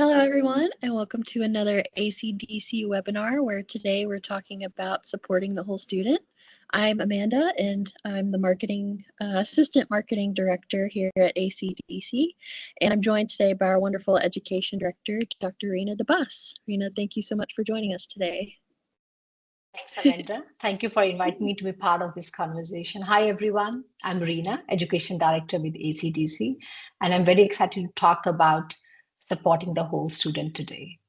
Hello, everyone, and welcome to another ACDC webinar where today we're talking about supporting the whole student. I'm Amanda, and I'm the assistant marketing director here at ACDC, and I'm joined today by our wonderful education director, Dr. Rena DeBus. Rena, thank you so much for joining us today. Thanks, Amanda. Thank you for inviting me to be part of this conversation. Hi, everyone. I'm Reena, Education Director with ACDC, and I'm very excited to talk about supporting the whole student today.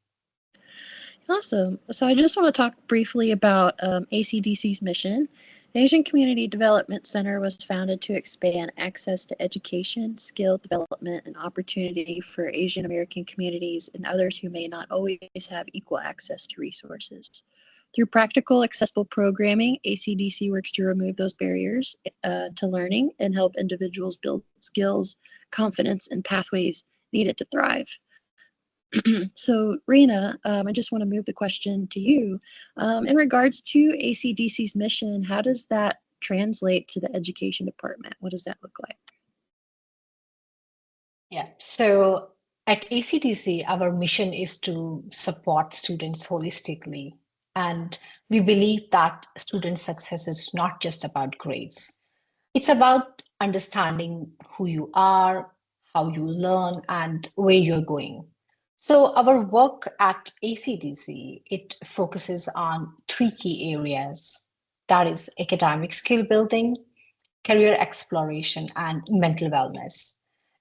Awesome. So I just want to talk briefly about ACDC's mission. The Asian Community Development Center was founded to expand access to education, skill development, and opportunity for Asian American communities and others who may not always have equal access to resources. Through practical, accessible programming, ACDC works to remove those barriers to learning and help individuals build skills, confidence, and pathways needed to thrive. So, Rena, I just want to move the question to you. In regards to ACDC's mission, how does that translate to the education department? What does that look like? Yeah, so at ACDC, our mission is to support students holistically. And we believe that student success is not just about grades. It's about understanding who you are, how you learn, and where you're going. So our work at ACDC, it focuses on three key areas. That is academic skill building, career exploration, and mental wellness.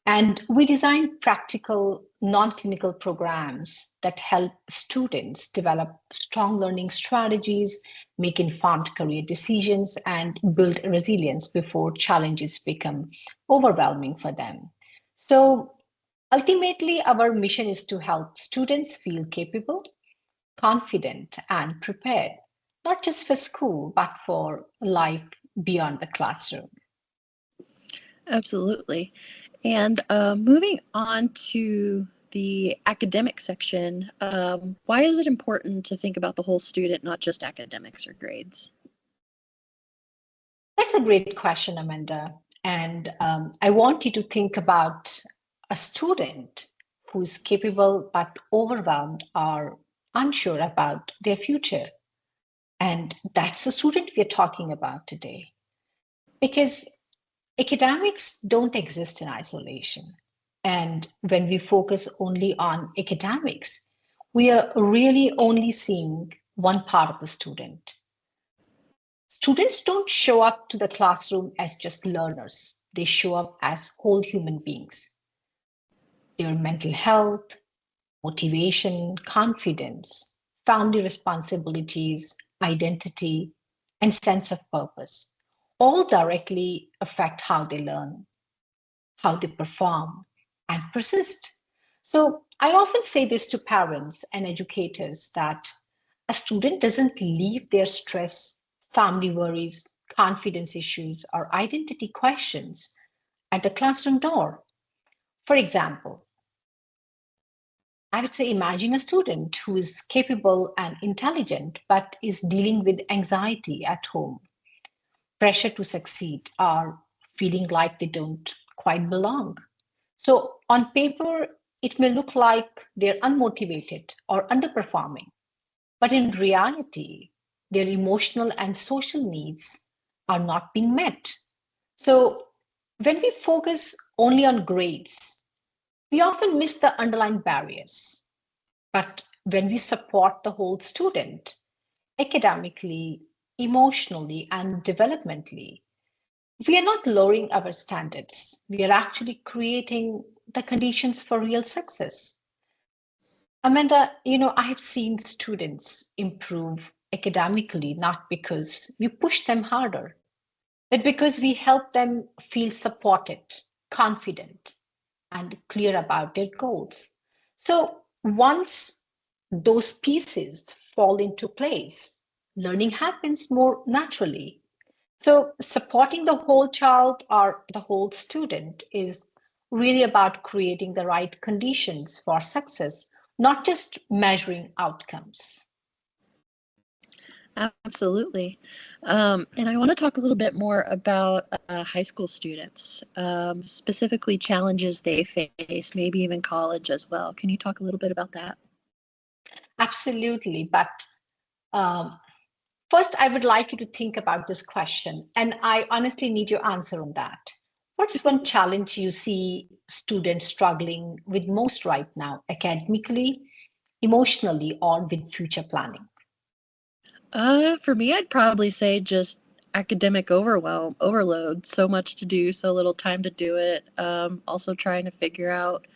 And we design practical, non-clinical programs that help students develop strong learning strategies, make informed career decisions, and build resilience before challenges become overwhelming for them. So ultimately, our mission is to help students feel capable, confident, and prepared, not just for school, but for life beyond the classroom. Absolutely. And moving on to the academic section, why is it important to think about the whole student, not just academics or grades? That's a great question, Amanda. And I want you to think about a student who's capable but overwhelmed or unsure about their future. And that's the student we're talking about today. Because academics don't exist in isolation. And when we focus only on academics, we are really only seeing one part of the student. Students don't show up to the classroom as just learners, they show up as whole human beings. Their mental health, motivation, confidence, family responsibilities, identity, and sense of purpose all directly affect how they learn, how they perform, and persist. So I often say this to parents and educators that a student doesn't leave their stress, family worries, confidence issues, or identity questions at the classroom door. For example, I would say imagine a student who is capable and intelligent but is dealing with anxiety at home, pressure to succeed, or feeling like they don't quite belong. So, on paper, it may look like they're unmotivated or underperforming, but in reality, their emotional and social needs are not being met. So, when we focus only on grades, we often miss the underlying barriers. But when we support the whole student, academically, emotionally, and developmentally, we are not lowering our standards. We are actually creating the conditions for real success. Amanda, I have seen students improve academically not because we push them harder, but because we help them feel supported, confident, and clear about their goals. So once those pieces fall into place, learning happens more naturally. So supporting the whole child or the whole student is really about creating the right conditions for success, not just measuring outcomes. Absolutely. And I want to talk a little bit more about high school students, specifically challenges they face, maybe even college as well. Can you talk a little bit about that? Absolutely. But um, first, I would like you to think about this question, and I honestly need your answer on that. What's one challenge you see students struggling with most right now, academically, emotionally, or with future planning? For me, I'd probably say just academic overload, so much to do, so little time to do it. Also trying to figure out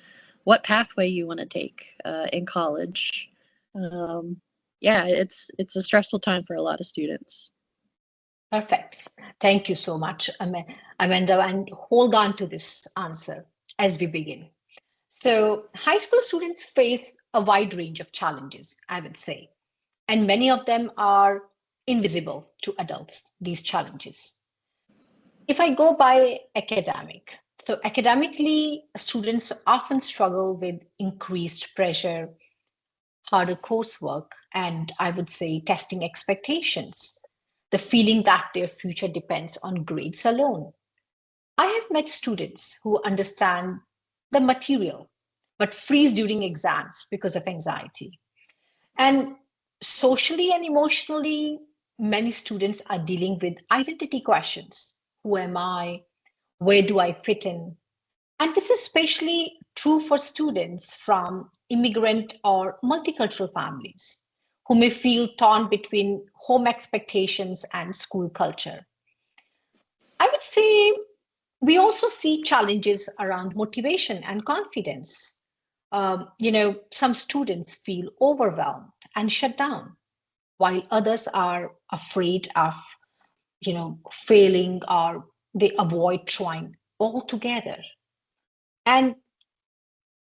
what pathway you want to take in college. Um, yeah, it's a stressful time for a lot of students. Perfect. Thank you so much, Amanda, and hold on to this answer as we begin. So, high school students face a wide range of challenges, I would say, and many of them are invisible to adults, these challenges. If I go by academic, so academically, students often struggle with increased pressure, harder coursework, and I would say testing expectations, the feeling that their future depends on grades alone. I have met students who understand the material but freeze during exams because of anxiety. And socially and emotionally, many students are dealing with identity questions. Who am I? Where do I fit in? And this is especially true for students from immigrant or multicultural families who may feel torn between home expectations and school culture. I would say we also see challenges around motivation and confidence. Some students feel overwhelmed and shut down, while others are afraid of, failing, or they avoid trying altogether. And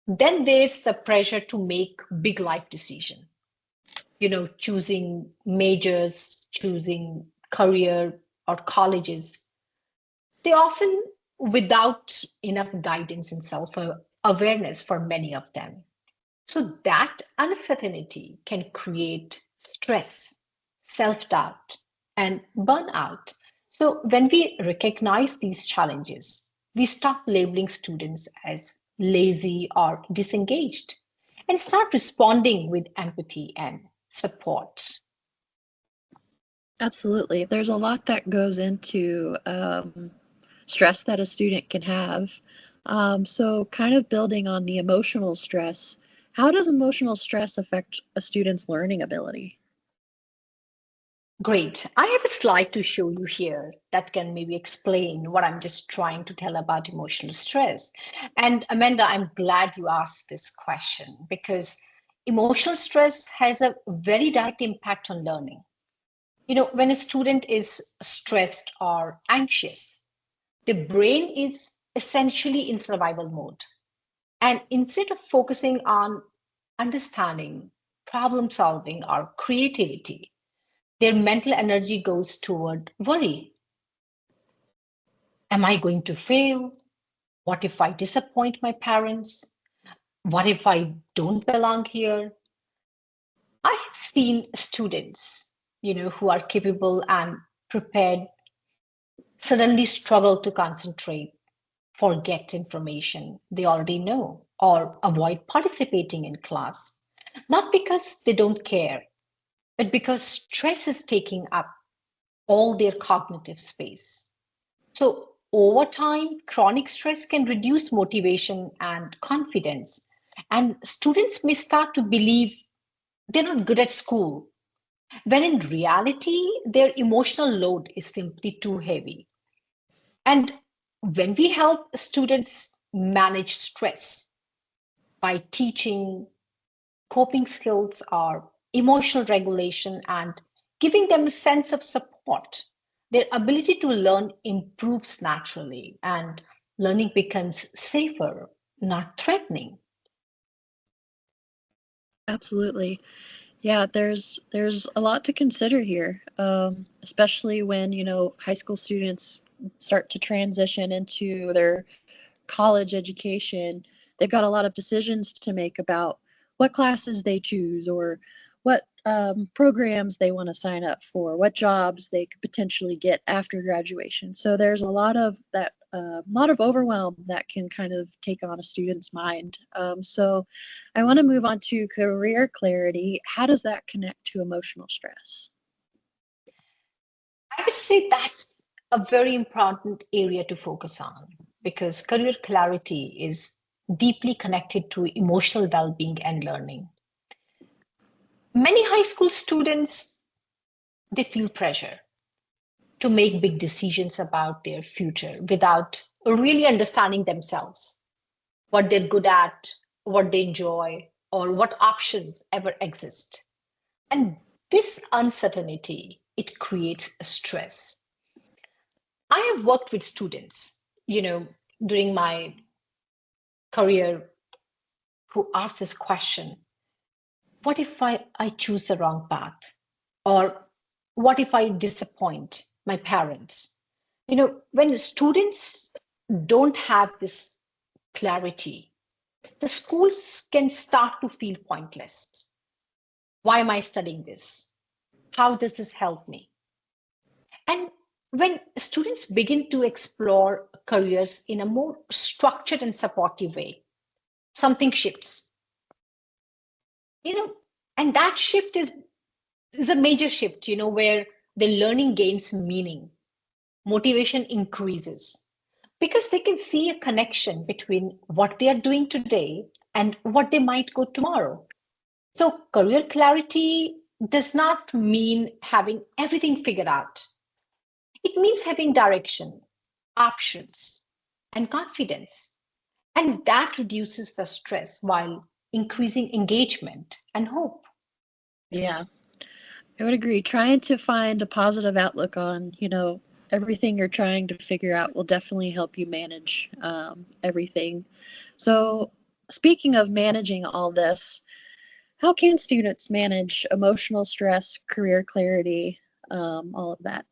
then there's the pressure to make big life decision, choosing majors, choosing career or colleges. They often without enough guidance and self awareness for many of them. So that uncertainty can create stress, self doubt, and burnout. So when we recognize these challenges, we stop labeling students as lazy or disengaged and start responding with empathy and support. Absolutely. There's a lot that goes into stress that a student can have. So, kind of building on the emotional stress, how does emotional stress affect a student's learning ability? Great. I have a slide to show you here that can maybe explain what I'm just trying to tell about emotional stress. And Amanda, I'm glad you asked this question because emotional stress has a very direct impact on learning. When a student is stressed or anxious, the brain is essentially in survival mode. And instead of focusing on understanding, problem solving, or creativity, their mental energy goes toward worry. Am I going to fail? What if I disappoint my parents? What if I don't belong here? I have seen students, who are capable and prepared suddenly struggle to concentrate, forget information they already know, or avoid participating in class. Not because they don't care, but because stress is taking up all their cognitive space. So, over time, chronic stress can reduce motivation and confidence. And students may start to believe they're not good at school, when in reality, their emotional load is simply too heavy. And when we help students manage stress by teaching coping skills or emotional regulation and giving them a sense of support, their ability to learn improves naturally and learning becomes safer, not threatening. Absolutely. Yeah, there's a lot to consider here, especially when, high school students start to transition into their college education. They've got a lot of decisions to make about what classes they choose or what programs they want to sign up for, what jobs they could potentially get after graduation. So there's a lot of that, lot of overwhelm that can kind of take on a student's mind. So I want to move on to career clarity. How does that connect to emotional stress? I would say that's a very important area to focus on because career clarity is deeply connected to emotional well-being and learning. Many high school students, they feel pressure to make big decisions about their future without really understanding themselves, what they're good at, what they enjoy, or what options ever exist. And this uncertainty, it creates stress. I have worked with students, during my career who ask this question, what if I choose the wrong path? Or what if I disappoint my parents? When students don't have this clarity, the schools can start to feel pointless. Why am I studying this? How does this help me? And when students begin to explore careers in a more structured and supportive way, something shifts. You know, and that shift is a major shift, where the learning gains meaning, motivation increases, because they can see a connection between what they are doing today and what they might go tomorrow. So career clarity does not mean having everything figured out. It means having direction, options, and confidence. And that reduces the stress while increasing engagement and hope. Yeah, I would agree. Trying to find a positive outlook on, everything you're trying to figure out will definitely help you manage everything. So, speaking of managing all this, how can students manage emotional stress, career clarity, all of that?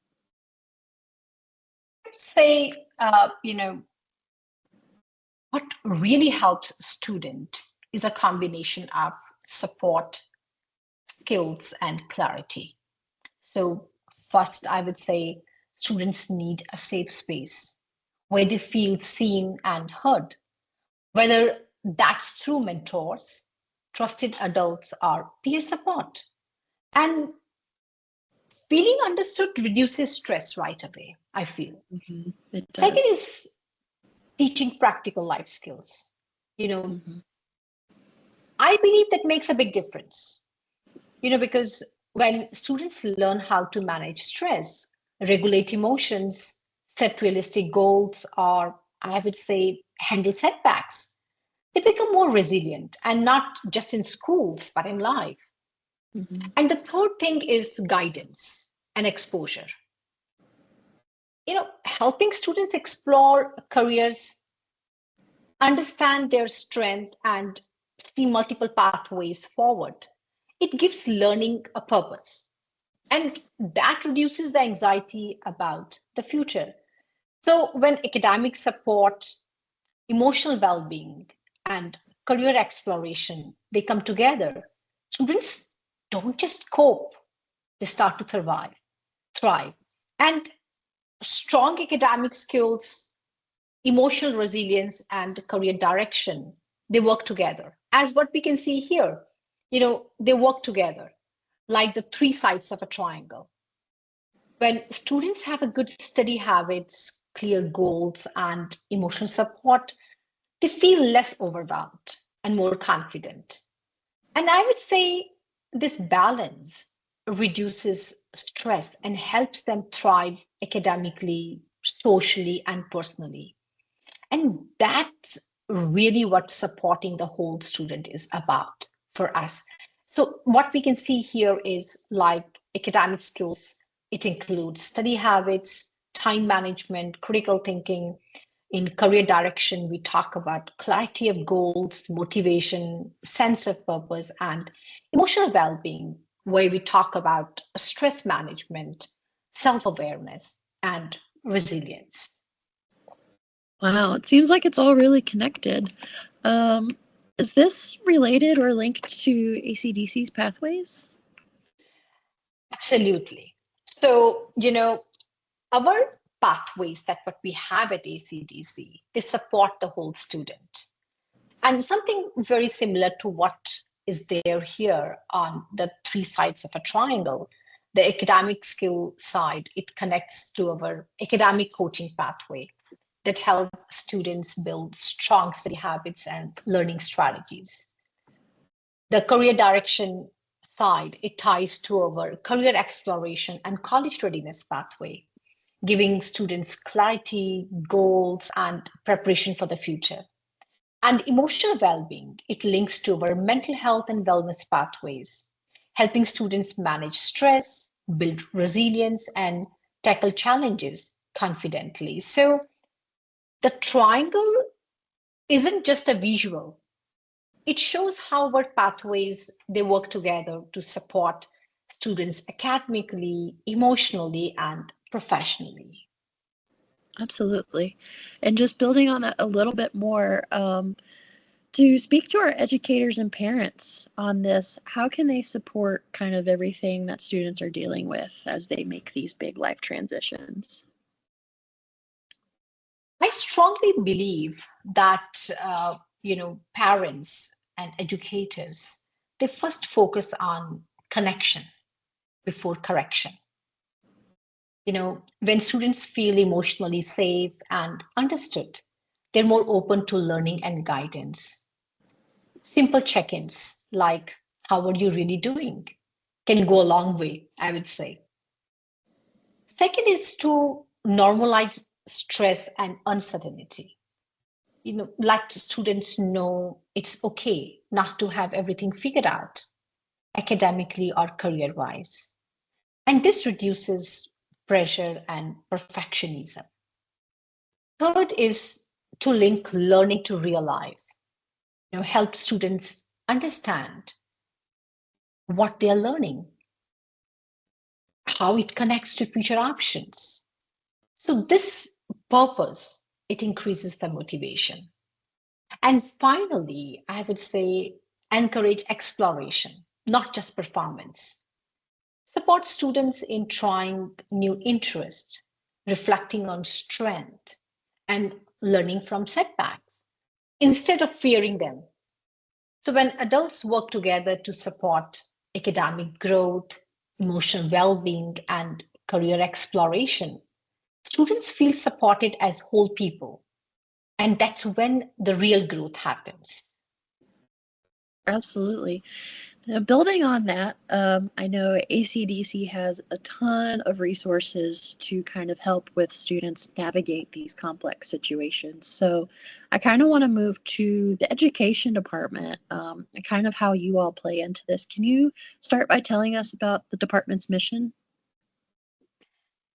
I'd say, what really helps a student is a combination of support, skills, and clarity. So, first, I would say students need a safe space where they feel seen and heard, whether that's through mentors, trusted adults, or peer support. And feeling understood reduces stress right away, I feel. It Second does. is teaching practical life skills. You know, Hmm. I believe that makes a big difference, because when students learn how to manage stress, regulate emotions, set realistic goals, or I would say handle setbacks, they become more resilient and not just in schools, but in life. Hmm. And the third thing is guidance and exposure. Helping students explore careers, understand their strength, and see multiple pathways forward. It gives learning a purpose. And that reduces the anxiety about the future. So when academic support, emotional well-being, and career exploration, they come together, students don't just cope, they start to thrive. And strong academic skills, emotional resilience, and career direction, they work together. As what we can see here, they work together like the three sides of a triangle. When students have a good study habits, clear goals, and emotional support, they feel less overwhelmed and more confident. And I would say this balance reduces stress and helps them thrive academically, socially, and personally. And that's really what supporting the whole student is about for us. So, what we can see here is like academic skills, it includes study habits, time management, critical thinking. In career direction, we talk about clarity of goals, motivation, sense of purpose, and emotional well being, where we talk about stress management, self awareness, and resilience. Wow, it seems like it's all really connected. Is this related or linked to ACDC's pathways? Absolutely. So, our pathways that what we have at ACDC, they support the whole student. And something very similar to what is there here on the three sides of a triangle, the academic skill side, it connects to our academic coaching pathway that help students build strong study habits and learning strategies. The career direction side, it ties to our career exploration and college readiness pathway, giving students clarity, goals, and preparation for the future. And emotional well-being, it links to our mental health and wellness pathways, helping students manage stress, build resilience, and tackle challenges confidently. So the triangle isn't just a visual. It shows how our pathways they work together to support students academically, emotionally, and professionally. Absolutely. And just building on that a little bit more, to speak to our educators and parents on this, how can they support kind of everything that students are dealing with as they make these big life transitions? I strongly believe that parents and educators they first focus on connection before correction. When students feel emotionally safe and understood, they're more open to learning and guidance. Simple check-ins like "How are you really doing?" can go a long way, I would say. Second is to normalize stress and uncertainty. Let students know it's okay not to have everything figured out academically or career wise. And this reduces pressure and perfectionism. Third is to link learning to real life, help students understand what they are learning, how it connects to future options. So this purpose, it increases the motivation. And finally, I would say encourage exploration, not just performance. Support students in trying new interests, reflecting on strength, and learning from setbacks instead of fearing them. So, when adults work together to support academic growth, emotional well being, and career exploration, students feel supported as whole people. And that's when the real growth happens. Absolutely. Building on that, I know ACDC has a ton of resources to kind of help with students navigate these complex situations. So I kind of want to move to the education department and kind of how you all play into this. Can you start by telling us about the department's mission?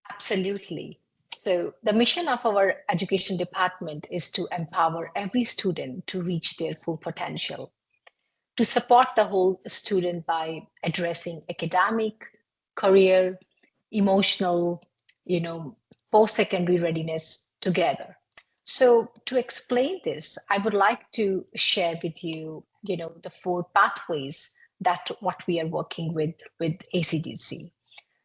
Absolutely. So, the mission of our education department is to empower every student to reach their full potential, to support the whole student by addressing academic, career, emotional, post-secondary readiness together. So to explain this, I would like to share with you, the four pathways that what we are working with ACDC.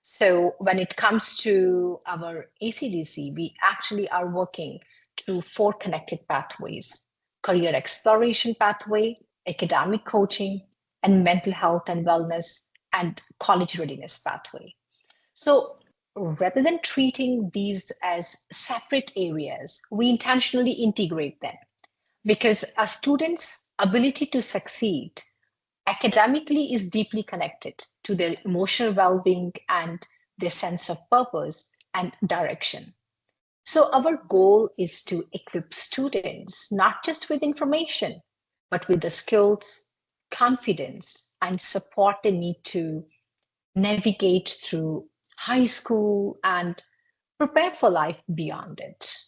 So when it comes to our ACDC, we actually are working through four connected pathways: career exploration pathway, academic coaching, and mental health and wellness and college readiness pathway. So rather than treating these as separate areas, we intentionally integrate them because a student's ability to succeed academically is deeply connected to their emotional well-being and their sense of purpose and direction. So our goal is to equip students not just with information, but with the skills, confidence, and support they need to navigate through high school and prepare for life beyond it.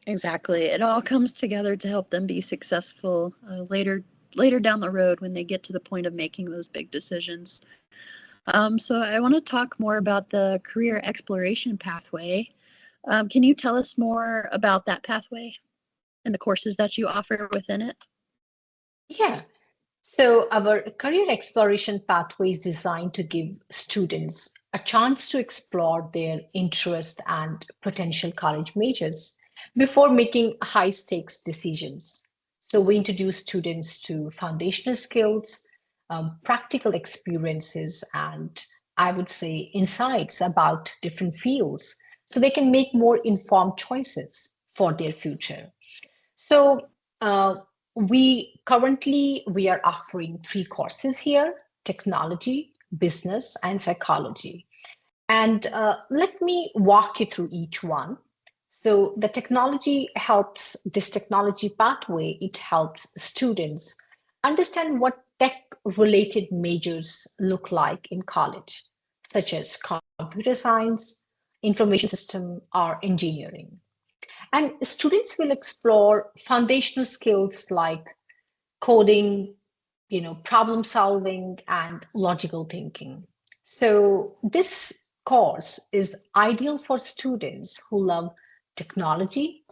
Exactly. It all comes together to help them be successful later down the road when they get to the point of making those big decisions. So I want to talk more about the career exploration pathway. Can you tell us more about that pathway and the courses that you offer within it? Yeah. So our career exploration pathway is designed to give students a chance to explore their interest and potential college majors before making high stakes decisions. So we introduce students to foundational skills, practical experiences, and I would say insights about different fields so they can make more informed choices for their future. So we are offering three courses here: technology, business, and psychology. And let me walk you through each one. So the technology helps this technology pathway. It helps students understand what tech-related majors look like in college, such as computer science, information system, or engineering. And students will explore foundational skills like coding, problem solving, and logical thinking. So this course is ideal for students who love technology,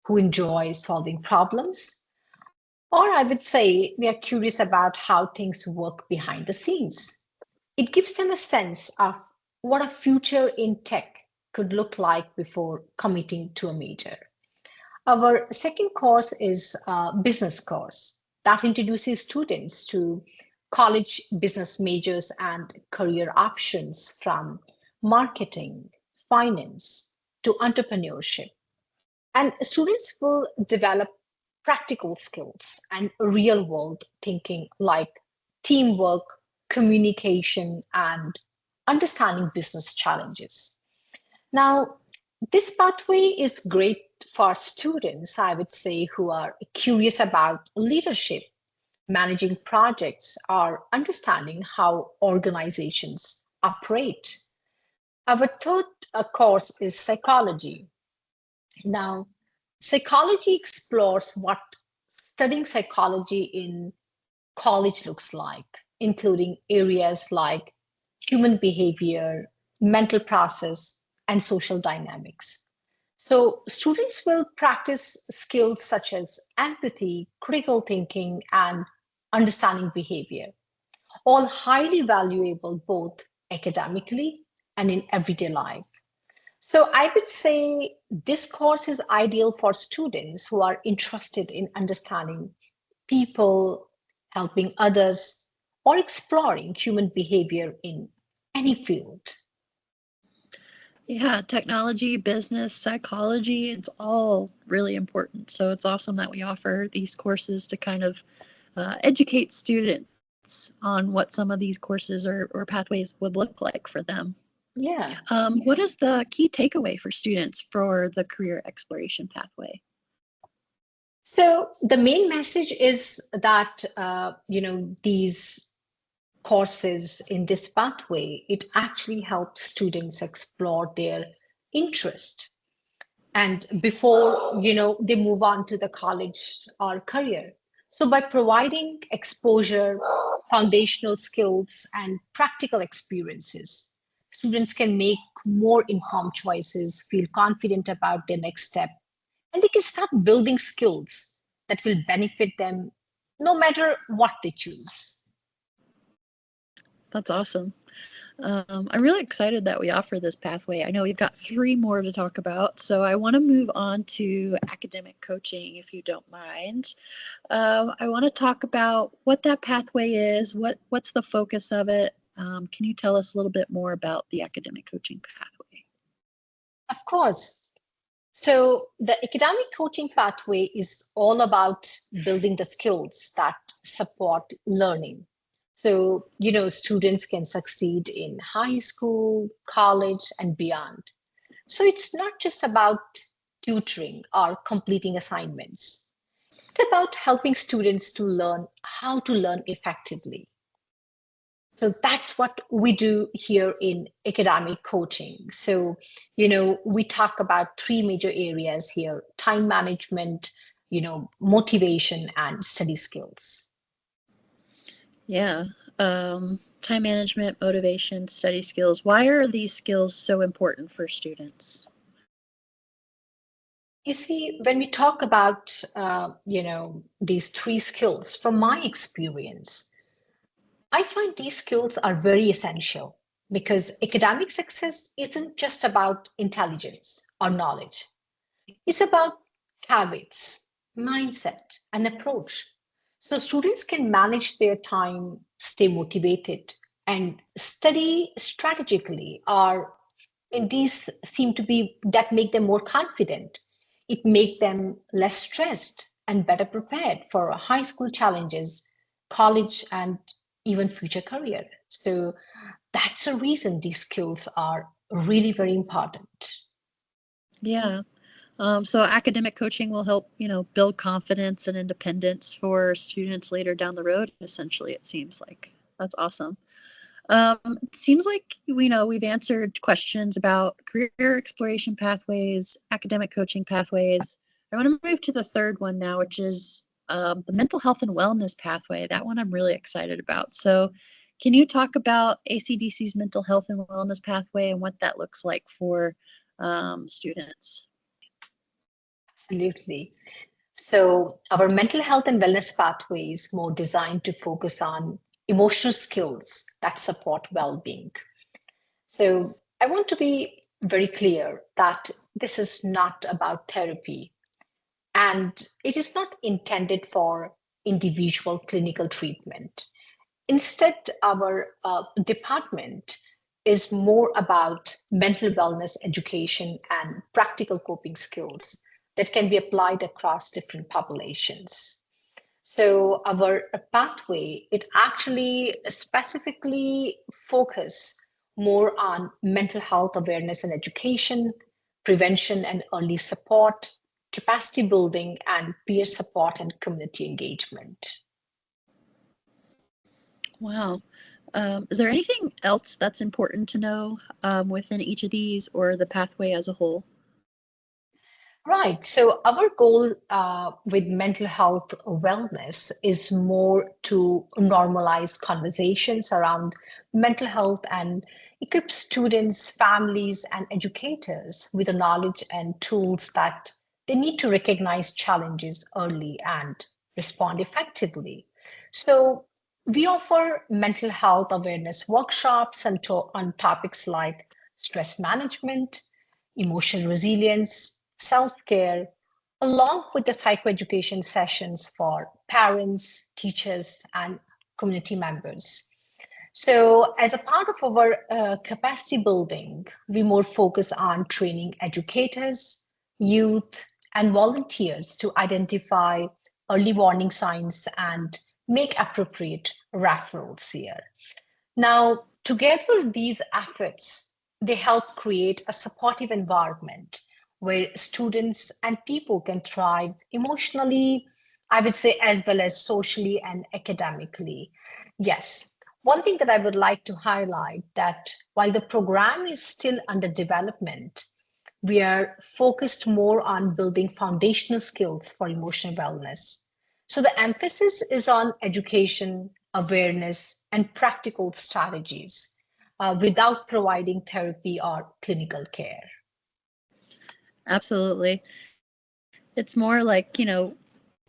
who enjoy solving problems, or I would say they are curious about how things work behind the scenes. It gives them a sense of what a future in tech could look like before committing to a major. Our second course is a business course that introduces students to college business majors and career options from marketing, finance to entrepreneurship. And students will develop practical skills and real world thinking like teamwork, communication, and understanding business challenges. Now, this pathway is great for students, I would say, who are curious about leadership, managing projects, or understanding how organizations operate. Our third course is psychology. Now, psychology explores what studying psychology in college looks like, including areas like human behavior, mental process, and social dynamics. So, students will practice skills such as empathy, critical thinking, and understanding behavior, all highly valuable both academically and in everyday life. So, I would say this course is ideal for students who are interested in understanding people, helping others, or exploring human behavior in any field. Yeah, technology, business, psychology, it's all really important. So it's awesome that we offer these courses to kind of educate students on what some of these courses or pathways would look like for them. Yeah. What is the key takeaway for students for the career exploration pathway? So the main message is that these courses in this pathway, it actually helps students explore their interest and before they move on to the college or career. So by providing exposure, foundational skills, and practical experiences, students can make more informed choices, feel confident about their next step, and they can start building skills that will benefit them no matter what they choose. That's awesome. I'm really excited that we offer this pathway. I know we've got three more to talk about, so I want to move on to academic coaching, if you don't mind. I want to talk about what that pathway is, what's the focus of it. Can you tell us a little bit more about the academic coaching pathway? Of course. So the academic coaching pathway is all about building the skills that support learning. So, students can succeed in high school, college, and beyond. So it's not just about tutoring or completing assignments. It's about helping students to learn how to learn effectively. So that's what we do here in academic coaching. So, we talk about three major areas here: time management, motivation, and study skills. Yeah. Time management, motivation, study skills. Why are these skills so important for students? You see, when we talk about, these three skills, from my experience, I find these skills are very essential because academic success isn't just about intelligence or knowledge. It's about habits, mindset, and approach. So students can manage their time, stay motivated, and study strategically, or and these seem to be that make them more confident. It make them less stressed and better prepared for high school challenges, college, and even future career. So that's a reason these skills are really very important. Yeah. So academic coaching will help, build confidence and independence for students later down the road, essentially, it seems like. That's awesome. It seems like we've answered questions about career exploration pathways, academic coaching pathways. I want to move to the third one now, which is the mental health and wellness pathway. That one I'm really excited about. So, can you talk about ACDC's mental health and wellness pathway and what that looks like for students? Absolutely. So our mental health and wellness pathway is more designed to focus on emotional skills that support well-being. So I want to be very clear that this is not about therapy and it is not intended for individual clinical treatment. Instead, our department is more about mental wellness education and practical coping skills that can be applied across different populations. So our pathway, it actually specifically focus more on mental health awareness and education, prevention and early support, capacity building, and peer support and community engagement. Wow. Is there anything else that's important to know within each of these or the pathway as a whole? Right. So our goal with mental health wellness is more to normalize conversations around mental health and equip students, families, and educators with the knowledge and tools that they need to recognize challenges early and respond effectively. So we offer mental health awareness workshops on topics like stress management, emotional resilience, self-care, along with the psychoeducation sessions for parents, teachers, and community members. So as a part of our capacity building, we more focus on training educators, youth, and volunteers to identify early warning signs and make appropriate referrals here. Now, together, these efforts, they help create a supportive environment where students and people can thrive emotionally, I would say, as well as socially and academically. Yes, one thing that I would like to highlight that while the program is still under development, we are focused more on building foundational skills for emotional wellness. So the emphasis is on education, awareness, and practical strategies without providing therapy or clinical care. Absolutely. It's more like,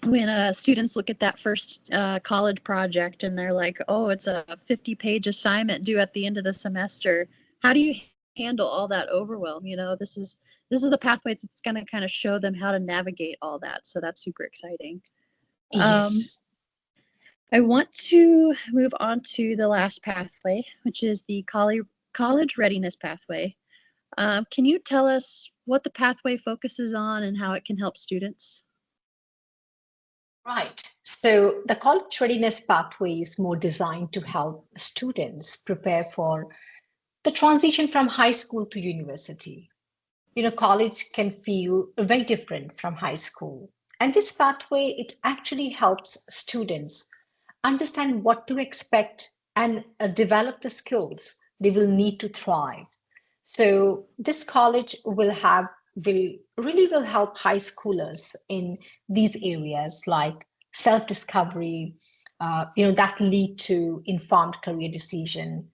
when students look at that first college project and they're like, oh, it's a 50-page assignment due at the end of the semester. How do you handle all that overwhelm? This is the pathway that's going to kind of show them how to navigate all that. So that's super exciting. Um, Yes. I want to move on to the last pathway, which is the college readiness pathway. Can you tell us what the pathway focuses on and how it can help students? Right. So the college readiness pathway is more designed to help students prepare for the transition from high school to university. College can feel very different from high school. And this pathway, it actually helps students understand what to expect and develop the skills they will need to thrive. So this college will help high schoolers in these areas like self-discovery, that lead to informed career decision,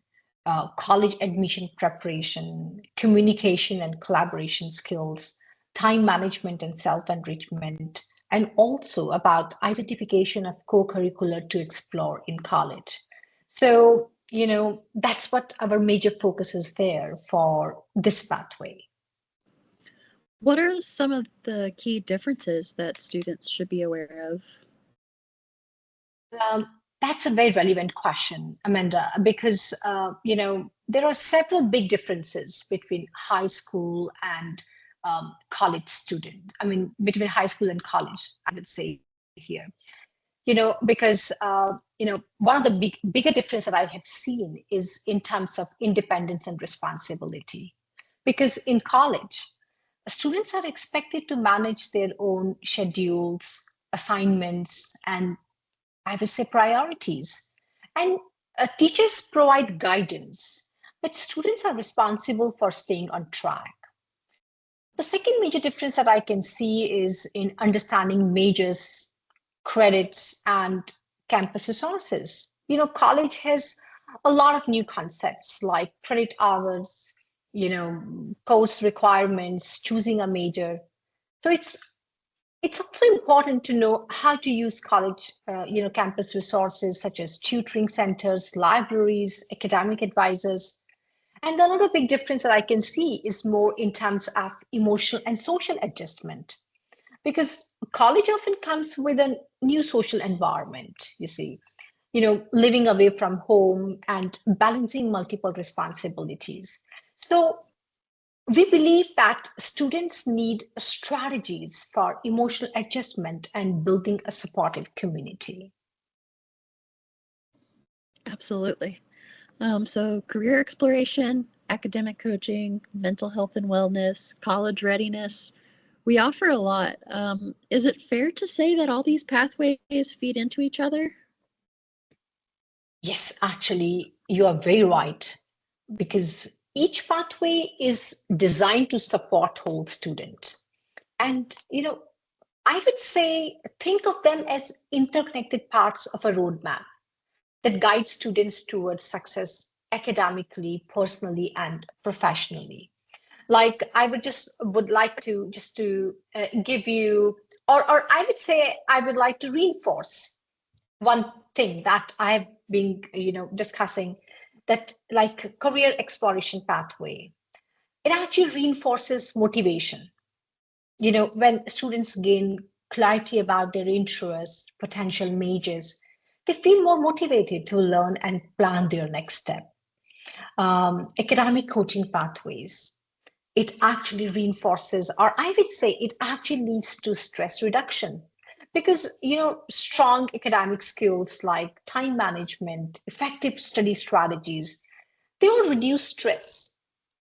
college admission preparation, communication and collaboration skills, time management and self-enrichment, and also about identification of co-curricular to explore in college. So, that's what our major focus is there for this pathway. What are some of the key differences that students should be aware of? That's a very relevant question, Amanda, because there are several big differences between high school and college students. I mean, between high school and college, I would say here. Because one of the bigger difference that I have seen is in terms of independence and responsibility. Because in college, students are expected to manage their own schedules, assignments, and I would say priorities. And teachers provide guidance, but students are responsible for staying on track. The second major difference that I can see is in understanding majors, credits, and campus resources. College has a lot of new concepts like credit hours, course requirements, choosing a major. So it's also important to know how to use college, campus resources such as tutoring centers, libraries, academic advisors. And another big difference that I can see is more in terms of emotional and social adjustment, because college often comes with a new social environment, living away from home and balancing multiple responsibilities. So we believe that students need strategies for emotional adjustment and building a supportive community. Absolutely. So career exploration, academic coaching, mental health and wellness, college readiness, we offer a lot. Is it fair to say that all these pathways feed into each other? Yes, actually, you are very right, because each pathway is designed to support whole students. And, I would say think of them as interconnected parts of a roadmap that guides students towards success academically, personally, and professionally. Like I would like to just to give you, or I would say I would like to reinforce one thing that I've been, discussing, that like career exploration pathway. It actually reinforces motivation. When students gain clarity about their interests, potential majors, they feel more motivated to learn and plan their next step. Academic coaching pathways, it actually reinforces, or I would say it actually leads to stress reduction, because strong academic skills like time management, effective study strategies, they all reduce stress,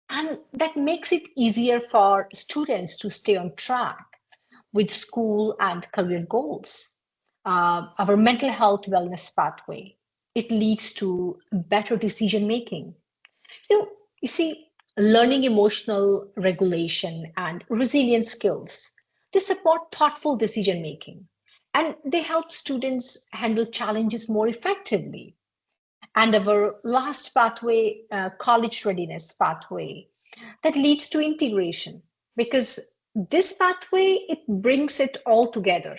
and that makes it easier for students to stay on track with school and career goals. Our mental health wellness pathway, it leads to better decision making. you know you see, learning emotional regulation and resilience skills, they support thoughtful decision making, and they help students handle challenges more effectively. And our last pathway, college readiness pathway, that leads to integration, because this pathway, it brings it all together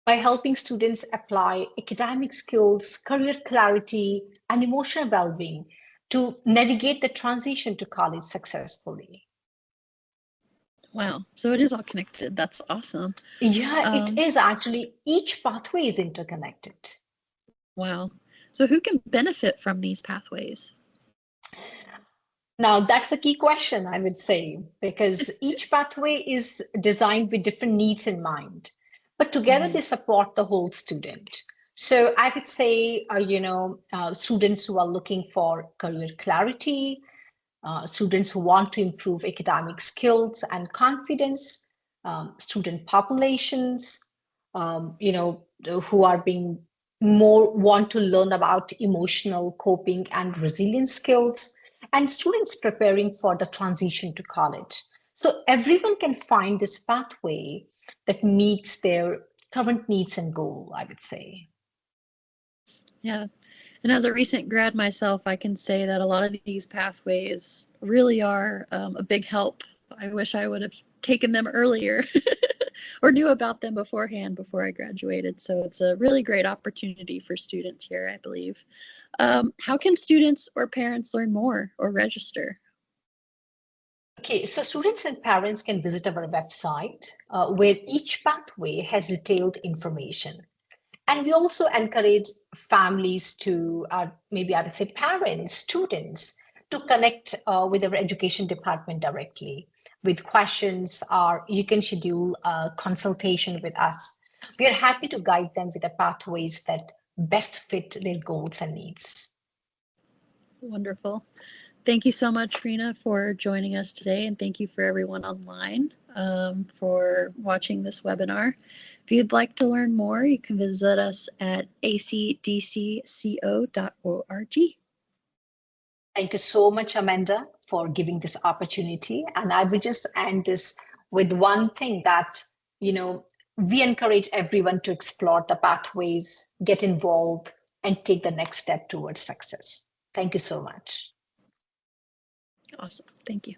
by helping students apply academic skills, career clarity, and emotional well-being to navigate the transition to college successfully. Wow. So it is all connected. That's awesome. Yeah, it is actually, each pathway is interconnected. Wow. So who can benefit from these pathways? Now, that's a key question, I would say, because each pathway is designed with different needs in mind, but together they support the whole student. So I would say, students who are looking for career clarity, students who want to improve academic skills and confidence, student populations, who are being more want to learn about emotional coping and resilience skills, and students preparing for the transition to college. So everyone can find this pathway that meets their current needs and goal, I would say. Yeah. And as a recent grad myself, I can say that a lot of these pathways really are a big help. I wish I would have taken them earlier or knew about them beforehand before I graduated. So it's a really great opportunity for students here, I believe. How can students or parents learn more or register? Okay, so students and parents can visit our website where each pathway has detailed information. And we also encourage families to, maybe I would say parents, students, to connect with our education department directly with questions, or you can schedule a consultation with us. We are happy to guide them with the pathways that best fit their goals and needs. Wonderful. Thank you so much, Rena, for joining us today, and thank you for everyone online for watching this webinar. If you'd like to learn more, you can visit us at acdcco.org. Thank you so much, Amanda, for giving this opportunity. And I would just end this with one thing that, we encourage everyone to explore the pathways, get involved, and take the next step towards success. Thank you so much. Awesome. Thank you.